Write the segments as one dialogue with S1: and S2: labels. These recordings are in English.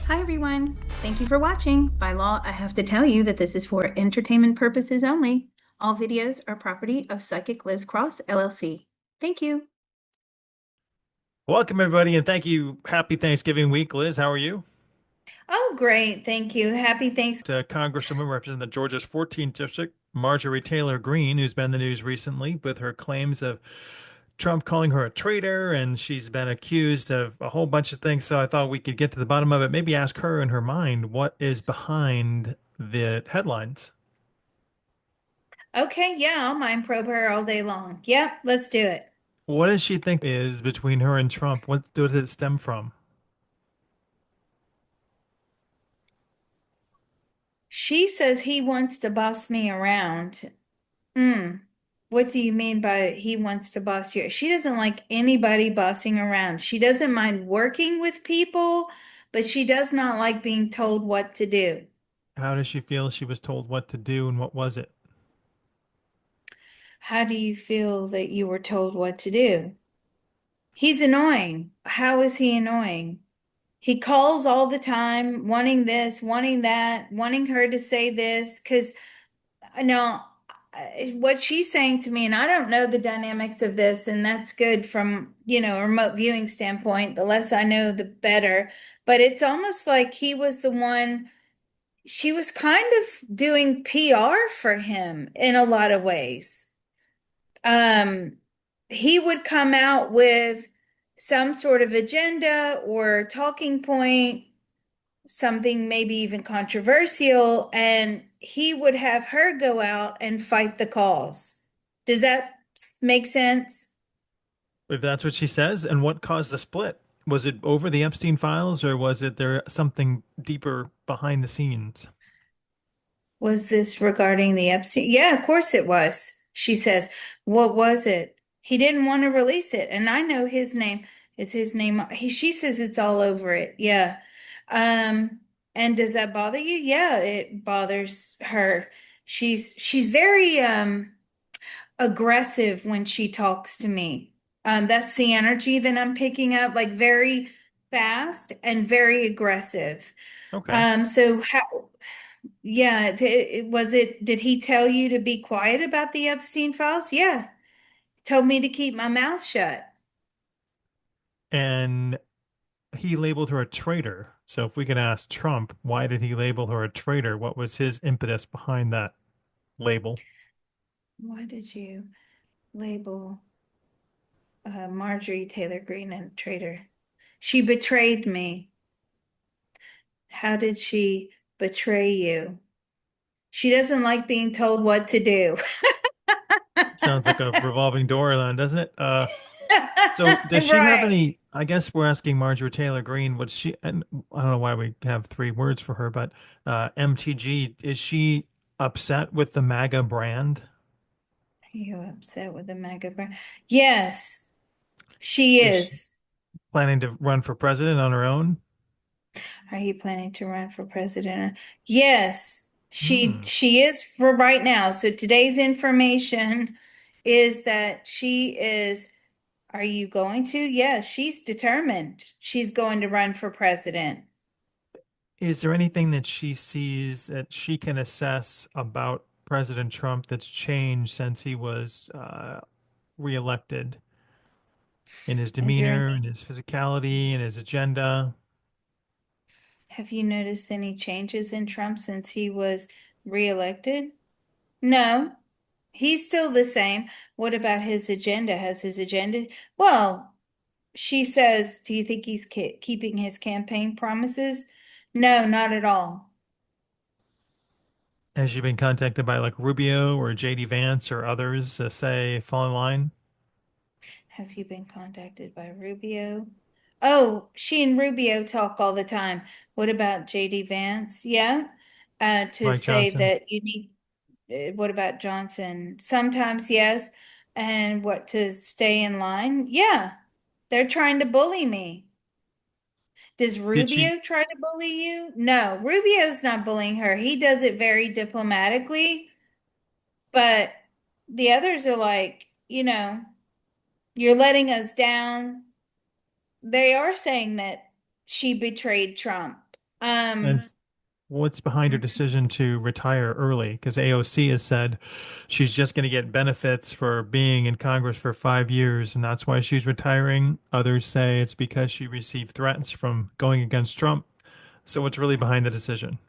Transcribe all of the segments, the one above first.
S1: Hi, everyone. Thank you for watching. By law, I have to tell you that this is for entertainment purposes only. All videos are property of Psychic Liz Cross, LLC. Thank you.
S2: Welcome, everybody, and thank you. Happy Thanksgiving week, Liz. How are you?
S1: Oh, great. Thank you. Happy Thanksgiving.
S2: To Congresswoman representing the Georgia's 14th District, Marjorie Taylor Greene, who's been in the news recently with her claims of Trump calling her a traitor, and she's been accused of a whole bunch of things. So I thought we could get to the bottom of it. Maybe ask her in her mind what is behind the headlines.
S1: Okay, yeah, I'll mind probe her all day long. Yep, let's do it.
S2: What does she think is between her and Trump? What does it stem from?
S1: She says he wants to boss me around. Hmm. What do you mean by he wants to boss you? She doesn't like anybody bossing around. She doesn't mind working with people, but she does not like being told what to do.
S2: How does she feel she was told what to do, and what was it?
S1: How do you feel that you were told what to do? He's annoying. How is he annoying? He calls all the time, wanting this, wanting that, wanting her to say this, because I know what she's saying to me, and I don't know the dynamics of this, and that's good from, a remote viewing standpoint. The less I know, the better. But it's almost like he was the one, she was kind of doing PR for him in a lot of ways. um, he would come out with some sort of agenda or talking point, something maybe even controversial, and he would have her go out and fight the cause. Does that make sense?
S2: If that's what she says, and what caused the split? Was it over the Epstein files, or was it there something deeper behind the scenes?
S1: Was this regarding the Epstein? Yeah, of course it was. She says, what was it? He didn't want to release it. And I know his name is his name. She says it's all over it. Yeah. And does that bother you? Yeah, it bothers her. She's very aggressive when she talks to me. That's the energy that I'm picking up, like very fast and very aggressive.
S2: Okay.
S1: So how yeah, did he tell you to be quiet about the Epstein files? Yeah. Told me to keep my mouth shut.
S2: And he labeled her a traitor. So if we could ask Trump, why did he label her a traitor? What was his impetus behind that label?
S1: Why did you label Marjorie Taylor Greene a traitor? She betrayed me. How did she betray you? She doesn't like being told what to do.
S2: Sounds like a revolving door then, doesn't it? So does she have
S1: Right.
S2: any, I guess we're asking Marjorie Taylor Greene, would she, and I don't know why we have three words for her, but MTG, is she upset with the MAGA brand?
S1: Are you upset with the MAGA brand? Yes, she
S2: Is she
S1: is.
S2: planning to run for president on her own?
S1: Are you planning to run for president? Yes, she
S2: Hmm.
S1: she is for right now. So today's information is that she is. Are you going to? Yes, she's determined. She's going to run for president.
S2: Is there anything that she sees that she can assess about President Trump that's changed since he was reelected in his
S1: Is there
S2: demeanor, in
S1: any,
S2: his physicality, in his agenda?
S1: have you noticed any changes in Trump since he was reelected? No, he's still the same. What about his agenda? Has his agenda? Well, she says, do you think he's keeping his campaign promises? No, not at all.
S2: Has she been contacted by like Rubio or JD Vance or others to say fall in line?
S1: Have you been contacted by Rubio? Oh, she and Rubio talk all the time. What about JD Vance? Yeah. To
S2: Mike
S1: say
S2: Johnson?
S1: that you need, what about Johnson? Sometimes, yes. And what, to stay in line? Yeah. They're trying to bully me. Does
S2: Did she
S1: Rubio try to bully you? No, Rubio's not bullying her. He does it very diplomatically, but the others are like, you're letting us down. They are saying that she betrayed Trump.
S2: And
S1: Um,
S2: what's behind her decision to retire early? Because AOC has said she's just going to get benefits for being in Congress for 5 years, and that's why she's retiring. Others say it's because she received threats from going against Trump. So what's really behind the decision?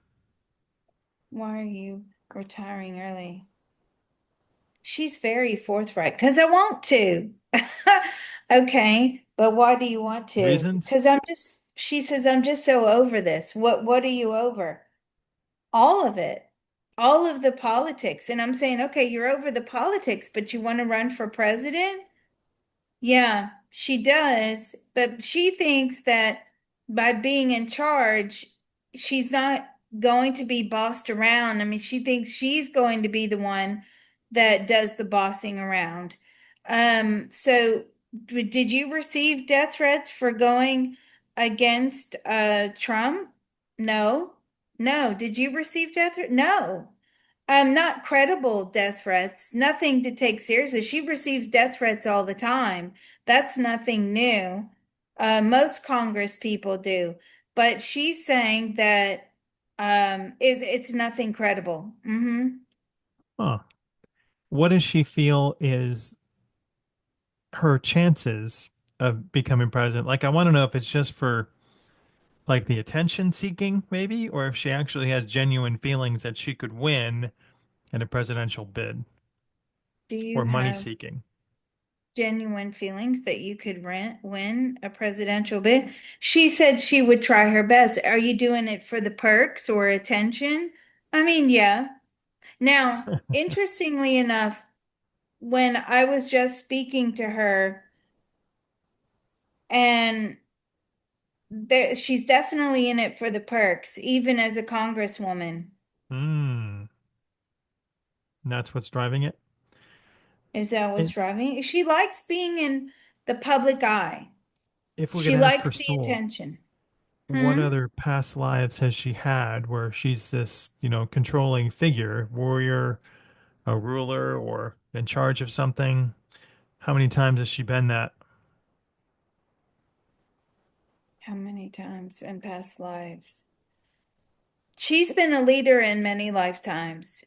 S1: why are you retiring early? She's very forthright because I want to. Okay, but why do you want to?
S2: Reasons?
S1: Because she says, I'm just so over this. What are you over? All of it, all of the politics. And I'm saying, okay, you're over the politics, but you want to run for president? Yeah, she does, but she thinks that by being in charge, she's not going to be bossed around. I mean, she thinks she's going to be the one that does the bossing around. So did you receive death threats for going against Trump? No. No. Did you receive death threats? No. Not credible death threats, nothing to take seriously. She receives death threats all the time. That's nothing new. Most Congress people do. But she's saying that it's nothing credible.
S2: Huh. What does she feel is her chances of becoming president? Like, I want to know if it's just for like the attention seeking, maybe, or if she actually has genuine feelings that she could win in a presidential bid
S1: Do
S2: or
S1: you
S2: money
S1: have
S2: seeking.
S1: genuine feelings that you could win a presidential bid? She said she would try her best. Are you doing it for the perks or attention? I mean, yeah. Now, interestingly enough, when I was just speaking to her, and she's definitely in it for the perks, even as a congresswoman.
S2: Hmm. That's what's driving it.
S1: Is that what's
S2: And
S1: driving? She likes being in the public eye.
S2: if we could
S1: She
S2: ask her
S1: likes the
S2: soul,
S1: attention.
S2: what
S1: Hmm?
S2: other past lives has she had where she's this, controlling figure, warrior, a ruler, or in charge of something? How many times has she been that?
S1: How many times in past lives? She's been a leader in many lifetimes.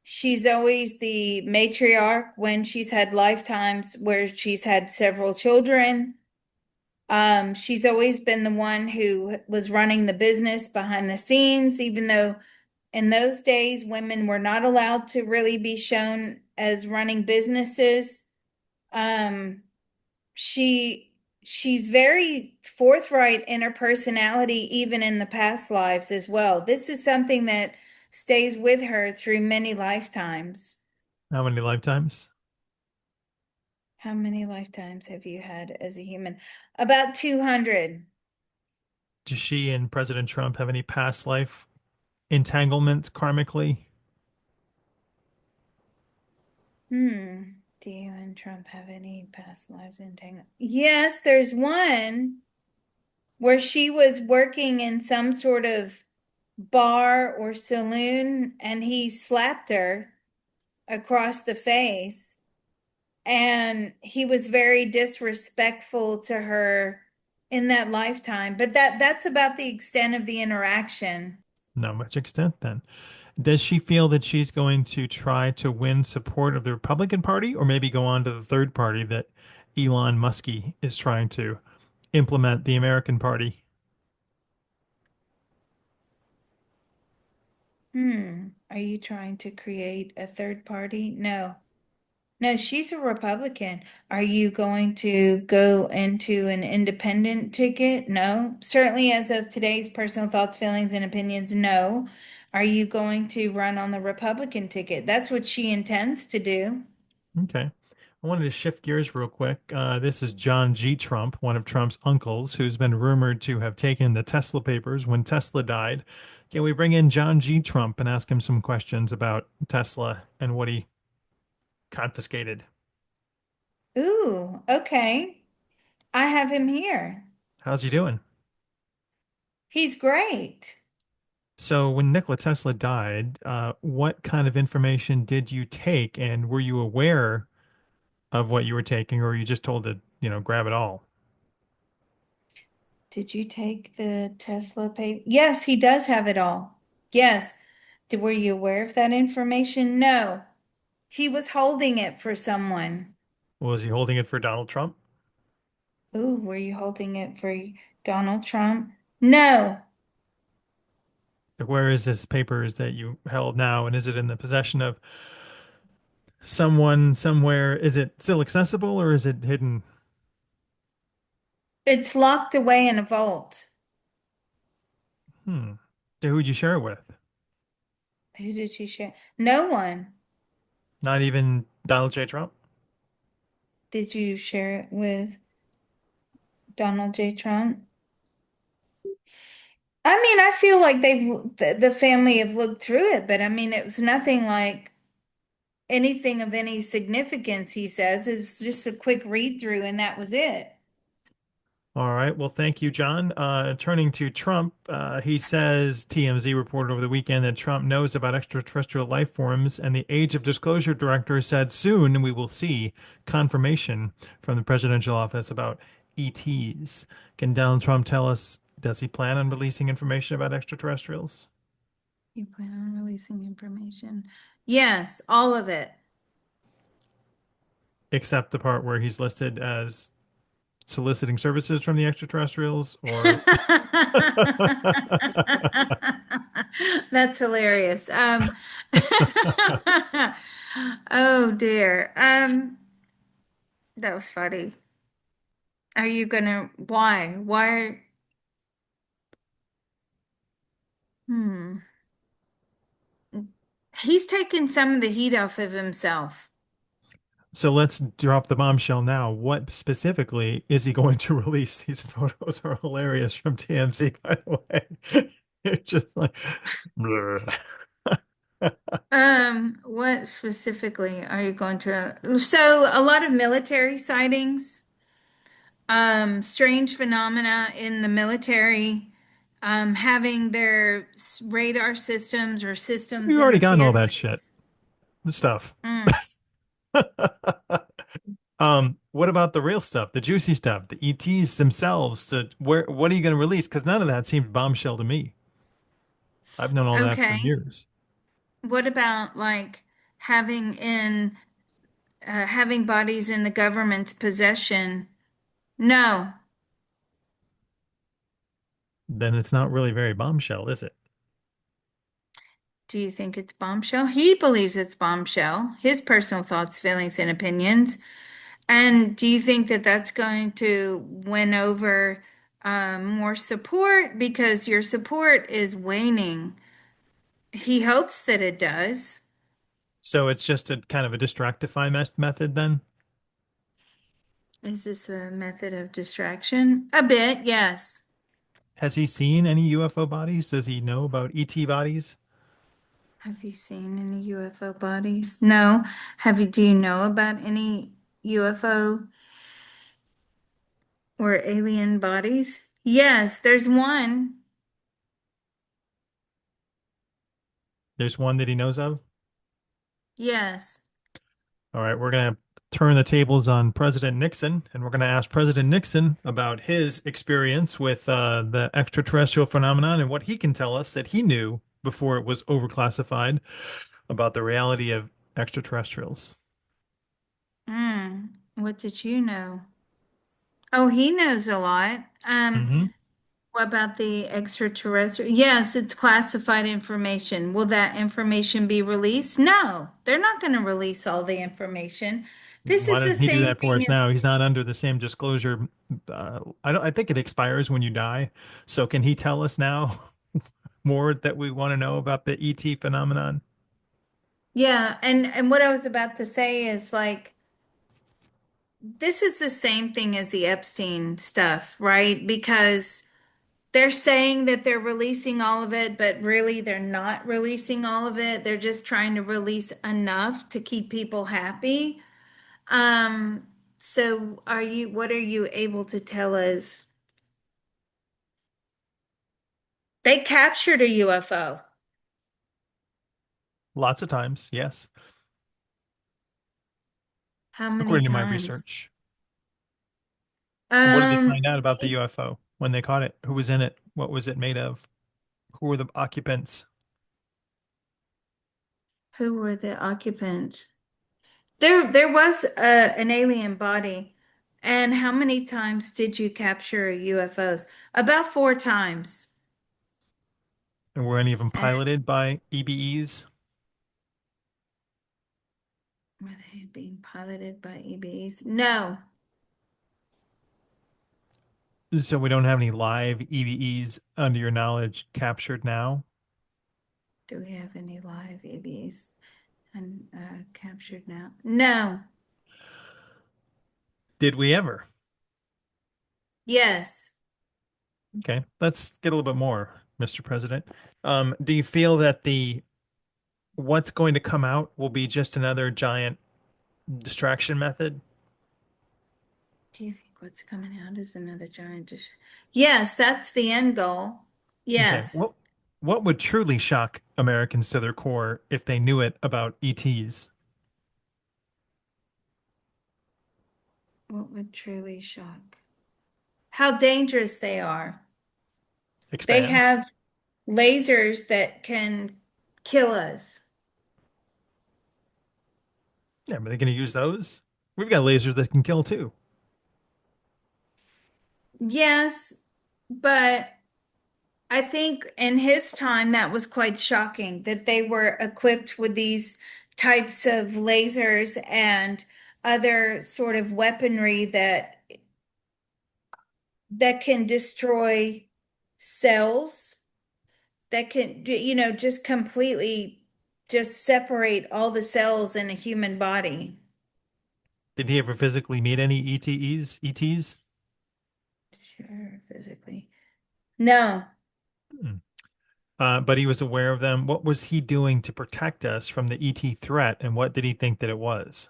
S1: She's always the matriarch when she's had lifetimes where she's had several children. She's always been the one who was running the business behind the scenes, even though in those days women were not allowed to really be shown as running businesses. Um, she she's very forthright in her personality, even in the past lives as well. This is something that stays with her through many lifetimes.
S2: How many lifetimes?
S1: How many lifetimes have you had as a human? About 200.
S2: Does she and President Trump have any past life entanglements karmically?
S1: Do you and Trump have any past lives entangled? Yes, there's one where she was working in some sort of bar or saloon and he slapped her across the face and he was very disrespectful to her in that lifetime. But that's about the extent of the interaction.
S2: Not much extent then. Does she feel that she's going to try to win support of the Republican Party or maybe go on to the third party that Elon Muskie is trying to implement, the American Party?
S1: Are you trying to create a third party? No. No, she's a Republican. Are you going to go into an independent ticket? No. Certainly, as of today's personal thoughts, feelings, and opinions, no. Are you going to run on the Republican ticket? That's what she intends to do.
S2: Okay. I wanted to shift gears real quick. This is John G. Trump, one of Trump's uncles, who's been rumored to have taken the Tesla papers when Tesla died. Can we bring in John G. Trump and ask him some questions about Tesla and what he confiscated?
S1: Ooh, okay. I have him here.
S2: How's he doing?
S1: He's great.
S2: So, when Nikola Tesla died, what kind of information did you take, and were you aware of what you were taking, or were you just told to, grab it all?
S1: Did you take the Tesla pay? Yes, he does have it all. Yes. Were you aware of that information? No. He was holding it for someone.
S2: Was he holding it for Donald Trump?
S1: Ooh, were you holding it for Donald Trump? No.
S2: Where is this papers that you held now? And is it in the possession of someone somewhere? Is it still accessible or is it hidden?
S1: It's locked away in a vault.
S2: Hmm. Who'd you share it with?
S1: Who did you share? No one.
S2: Not even Donald J. Trump?
S1: Did you share it with Donald J. Trump? I mean, I feel like the family have looked through it, but I mean, it was nothing like anything of any significance, he says. It was just a quick read through, and that was it.
S2: All right. Well, thank you, John. Turning to Trump, he says TMZ reported over the weekend that Trump knows about extraterrestrial life forms, and the Age of Disclosure director said soon we will see confirmation from the presidential office about ETs. Can Donald Trump tell us, does he plan on releasing information about extraterrestrials?
S1: You plan on releasing information? Yes, all of it.
S2: Except the part where he's listed as soliciting services from the extraterrestrials, or
S1: That's hilarious. Oh dear. That was funny. Are you gonna, why? Why? Hmm. He's taking some of the heat off of himself.
S2: So let's drop the bombshell now. What specifically is he going to release? These photos are hilarious from TMZ, by the way. It's just like, bleh.
S1: What specifically are you going to? So a lot of military sightings, strange phenomena in the military, having their radar systems or systems
S2: We've already gotten all
S1: interfere
S2: that
S1: with.
S2: shit stuff.
S1: Mm,
S2: What about the real stuff, the juicy stuff, the ETs themselves? What are you going to release? Because none of that seemed bombshell to me. I've known all that for
S1: okay.
S2: years.
S1: What about like having in having bodies in the government's possession? No.
S2: Then it's not really very bombshell, is it?
S1: Do you think it's bombshell? He believes it's bombshell. His personal thoughts, feelings, and opinions. And do you think that that's going to win over more support because your support is waning? He hopes that it does.
S2: So it's just a kind of a distractify method then?
S1: Is this a method of distraction? A bit, yes.
S2: Has he seen any UFO bodies? Does he know about ET bodies?
S1: Have you seen any UFO bodies? No. Do you know about any UFO or alien bodies? Yes, there's one.
S2: There's one that he knows of.
S1: Yes.
S2: All right, we're going to turn the tables on President Nixon, and we're going to ask President Nixon about his experience with the extraterrestrial phenomenon and what he can tell us that he knew before it was overclassified about the reality of extraterrestrials.
S1: What did you know? Oh, he knows a lot.
S2: Hmm.
S1: What about the extraterrestrial? Yes, it's classified information. Will that information be released? No, they're not going to release all the information. This
S2: Why
S1: is the
S2: doesn't he do
S1: same
S2: that for
S1: thing
S2: us
S1: as,
S2: now? He's not under the same disclosure. I don't. I think it expires when you die. So can he tell us now more that we want to know about the ET phenomenon?
S1: yeah, and what I was about to say is like this is the same thing as the Epstein stuff, right? Because they're saying that they're releasing all of it, but really they're not releasing all of it. They're just trying to release enough to keep people happy. Um, so what are you able to tell us? They captured a UFO.
S2: Lots of times, yes,
S1: How many
S2: according to my
S1: times?
S2: research. What did they
S1: Um,
S2: find out about the UFO? when they caught it? Who was in it? What was it made of? Who were the occupants?
S1: Who were the occupants? There was an alien body. And how many times did you capture UFOs? About 4 times.
S2: And were any of them
S1: And
S2: piloted by EBEs?
S1: were they being piloted by EBs? No.
S2: So we don't have any live EBEs, under your knowledge, captured now?
S1: Do we have any live EBs and captured now? No.
S2: Did we ever?
S1: Yes.
S2: Okay, let's get a little bit more, Mr. President. Do you feel that the what's going to come out will be just another giant distraction method?
S1: Do you think what's coming out is another giant dish? Yes, that's the end goal.
S2: Okay,
S1: Yes.
S2: what would truly shock Americans to their core if they knew it about ETs?
S1: What would truly shock? How dangerous they are. They
S2: Expand.
S1: have lasers that can kill us.
S2: Yeah, but they're going to use those. We've got lasers that can kill too.
S1: Yes, but I think in his time that was quite shocking that they were equipped with these types of lasers and other sort of weaponry that can destroy cells, that can, just completely just separate all the cells in a human body.
S2: Did he ever physically meet any ETs?
S1: Sure, physically. No.
S2: Hmm. But he was aware of them. What was he doing to protect us from the ET threat, and what did he think that it was?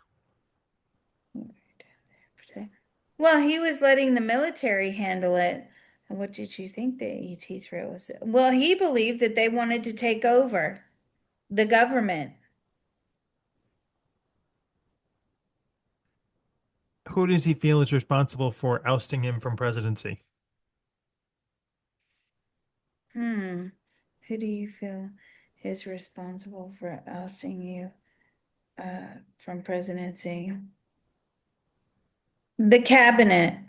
S1: Well, he was letting the military handle it. And what did you think the ET threat was? Well, he believed that they wanted to take over the government.
S2: Who does he feel is responsible for ousting him from presidency?
S1: Hmm. Who do you feel is responsible for ousting you from presidency? The cabinet.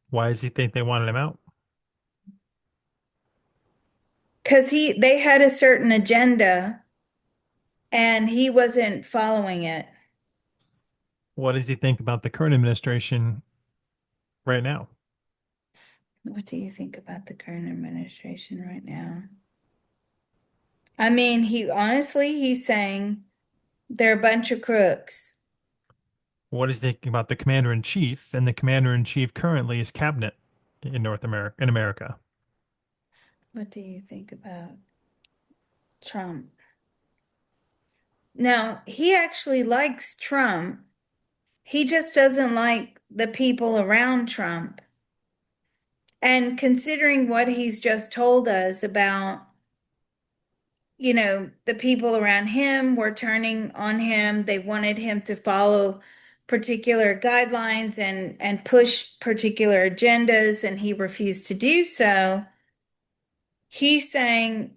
S2: Why does he think they wanted him out?
S1: Because they had a certain agenda and he wasn't following it.
S2: What does he think about the current administration right now?
S1: What do you think about the current administration right now? I mean, he's saying they're a bunch of crooks.
S2: What is he thinking about the commander in chief? And the commander in chief currently is cabinet in North America, in America.
S1: What do you think about Trump? Now, he actually likes Trump. He just doesn't like the people around Trump. And considering what he's just told us about, the people around him were turning on him. They wanted him to follow particular guidelines and push particular agendas, and he refused to do so. He's saying,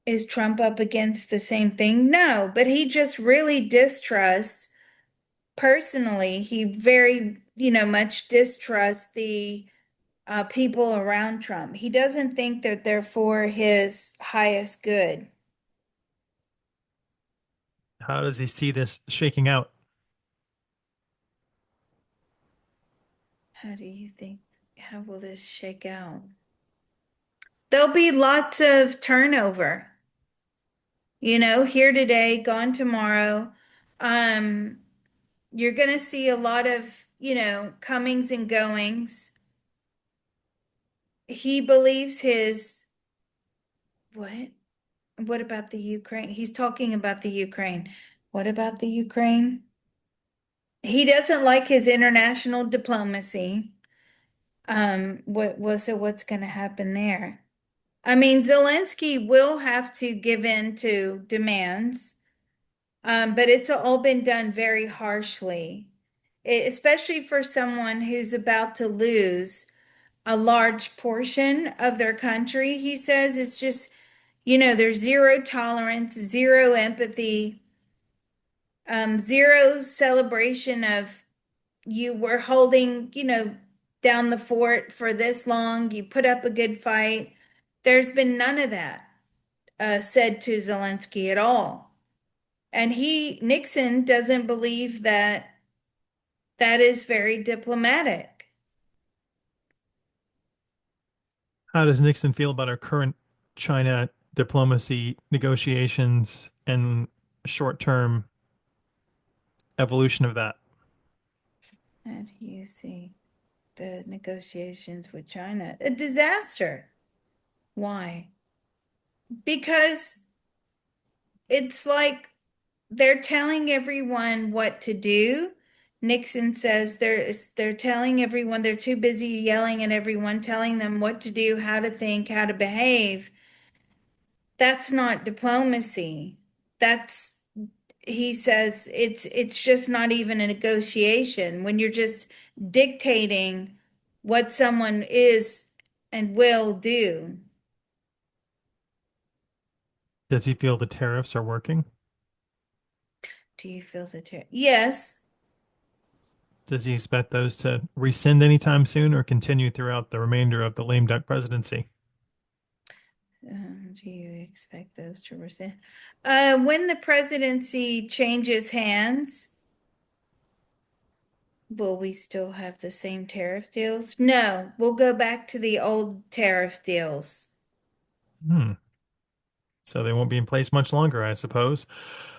S1: is Trump up against the same thing? No, but he just really distrusts, personally, he very, much distrusts the people around Trump. He doesn't think that they're for his highest good.
S2: How does he see this shaking out?
S1: How do you think, how will this shake out? There'll be lots of turnover, here today, gone tomorrow. Um, you're going to see a lot of, comings and goings. He believes his, what? What about the Ukraine? He's talking about the Ukraine. What about the Ukraine? He doesn't like his international diplomacy. So what's going to happen there? I mean, Zelensky will have to give in to demands, but it's all been done very harshly, especially for someone who's about to lose. a large portion of their country. He says it's just, there's zero tolerance, zero empathy, zero celebration of you were holding, down the fort for this long, you put up a good fight. There's been none of that said to Zelensky at all. And Nixon doesn't believe that that is very diplomatic.
S2: How does Nixon feel about our current China diplomacy negotiations and short-term evolution of that?
S1: How do you see the negotiations with China? A disaster. Why? Because it's like they're telling everyone what to do. Nixon says they're telling everyone they're too busy yelling at everyone, telling them what to do, how to think, how to behave. That's not diplomacy. That's He says it's just not even a negotiation when you're just dictating what someone is and will do.
S2: Does he feel the tariffs are working?
S1: Do you feel the tear? Yes.
S2: Does he expect those to rescind anytime soon or continue throughout the remainder of the lame duck presidency?
S1: Do you expect those to rescind? When the presidency changes hands, will we still have the same tariff deals? No, we'll go back to the old tariff deals.
S2: Hmm. So they won't be in place much longer, I suppose.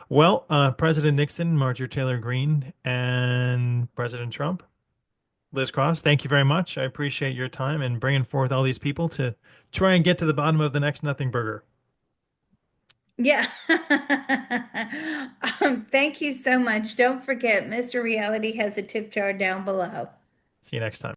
S2: Well, President Nixon, Marjorie Taylor Greene, and President Trump, Liz Cross, thank you very much. I appreciate your time and bringing forth all these people to try and get to the bottom of the next nothing burger.
S1: Yeah. Thank you so much. Don't forget, Mr. Reality has a tip jar down below.
S2: See you next time.